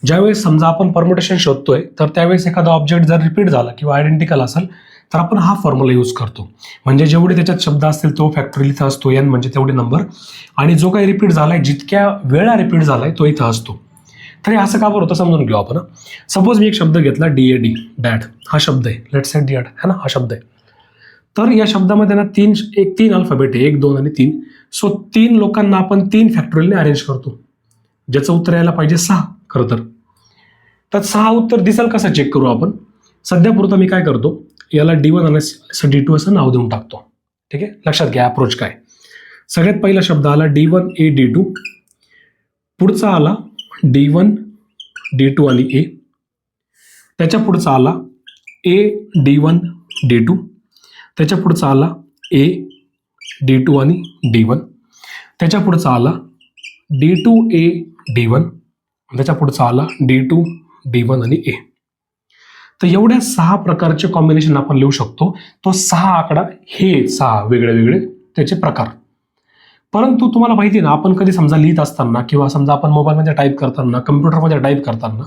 ज्यावेळेस समजा आपण परम्युटेशन शोधतोय तर त्यावेळेस एखादा ऑब्जेक्ट जर रिपीट झाला किंवा आयडेंटिकल असेल तर आपण हा फॉर्म्युला यूज करतो. म्हणजे जेवढे त्याच्यात शब्द असतील तो फॅक्टोरियल इथं असतो, n म्हणजे तेवढे नंबर, आणि जो काही रिपीट झालाय जितक्या वेळा रिपीट झालाय तो इथं असतो. तर हे असं का बरं होतं समजून घेऊ आपण. सपोज मी एक शब्द घेतला DAD, डॅड हा शब्द आहे, लेट्स से डॅड है ना, हा शब्द आहे. तर या शब्दामध्ये ना तीन अल्फाबेट आहे, 1, 2 आणि 3. सो 3 लोकांना आपण 3 फॅक्टोरियलने अरेंज करतो, ज्याचं उत्तर यायला पाहिजे 6 खरं तर. तर 6 उत्तर दिसेल कसं चेक करू आपण. सध्या पुरतं मी काय करतो, याला D1 आणि D2 असं नाव देऊन टाकतो. ठीक आहे, लक्षात घ्या अप्रोच काय. सगळ्यात पहिला शब्द आला D1 A D2, पुढचा आला D1 D2 आणि A, त्याच्या पुढचा आला A D1 D2, त्याच्या पुढचा आला A D2 आणि D1, त्याच्या पुढचा आला D2A D1, त्याच्या पुढचा आला D2 D1 आणि A. तर एवढ्या 6 प्रकारचे कॉम्बिनेशन आपण लिहू शकतो. तो 6 आकडा हे 6 वेगळे वेगळे त्याचे प्रकार. परंतु तुम्हाला माहिती ना, आपण कधी समजा लिहित असताना किंवा समजा आपण मोबाईलमध्ये टाईप करताना, कम्प्युटरमध्ये टाईप करताना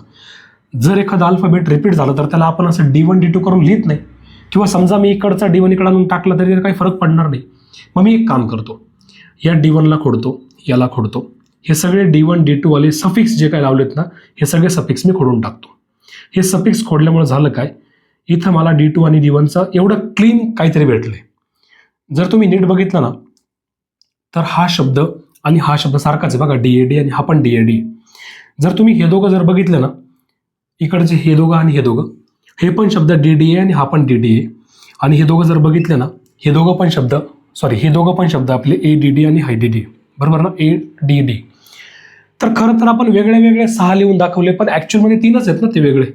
जर एखादा अल्फाबेट रिपीट झाला तर त्याला आपण असं D1 D2 करून लिहित नाही. किंवा समजा मी इकडचा D1 इकडे आणून टाकला तरी काही फरक पडणार नाही. मग मी एक काम करतो, या D1ला खोडतो, याला खोडतो, हे सगळे D1 D2 वाले सफिक्स जे काय लावलेत ना, हे सगळे सफिक्स मी खोडून टाकतो. हे सफिक्स खोडल्यामुळे झालं काय, इथं मला D2 आणि D1चा एवढं क्लीन काहीतरी भेटलंय. जर तुम्ही नीट बघितलं ना तर हा शब्द आणि हा शब्द सारखाच आहे बघा, DAD आणि हा पण DAD. जर तुम्ही हे दोघं जर बघितलं ना, इकडचे हे दोघं आणि हे दोघं, हे पण शब्द DDA आणि हा पण DDA, आणि हे दोघं जर बघितले ना, हे दोघं पण शब्द आपले ADD आणि HDD, बरोबर ना, ADD. तर खरं तर आपण वेगळे वेगळे 6 लिहून दाखवले, पण ऍक्च्युअलमध्ये 3च आहेत ना ते वेगळे.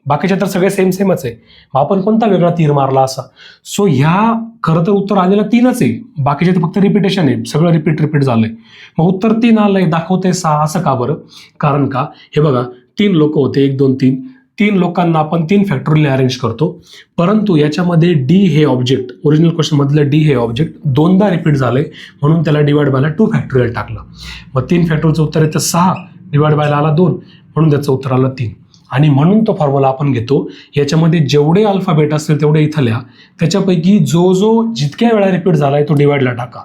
बाकीचे तर सगळे सेमच आहे. मग आपण कोणता वेगळा तीर मारला असा. सो ह्या खरं तर उत्तर आलेलं 3च आहे, बाकीचे तर फक्त रिपिटेशन आहे, सगळं रिपीट झालंय. मग उत्तर 3 आलंय, दाखवतंय 6. असं का बरं? कारण का हे बघा, 3 लोक होते, 1 2 3, 3 लोकांना आपण 3 फॅक्टोरियल अरेंज करतो. परंतु याच्यामध्ये D हे ऑब्जेक्ट, ओरिजिनल क्वेश्चन मधलं D हे ऑब्जेक्ट 2दा रिपीट झालंय, म्हणून त्याला डिवाइड बायला 2 फॅक्टोरियल टाकलं. मग 3 फॅक्टोरियलचं उत्तर येतं 6, डिवाइड बायला आला 2, म्हणून त्याचं उत्तर आलं 3. आणि म्हणून तो फॉर्म्युला आपण घेतो, याच्यामध्ये जेवढे अल्फाबेट असतील तेवढे इथं लिहा, त्याच्यापैकी जो जितक्या वेळा रिपीट झालाय तो डिवाइडला टाका.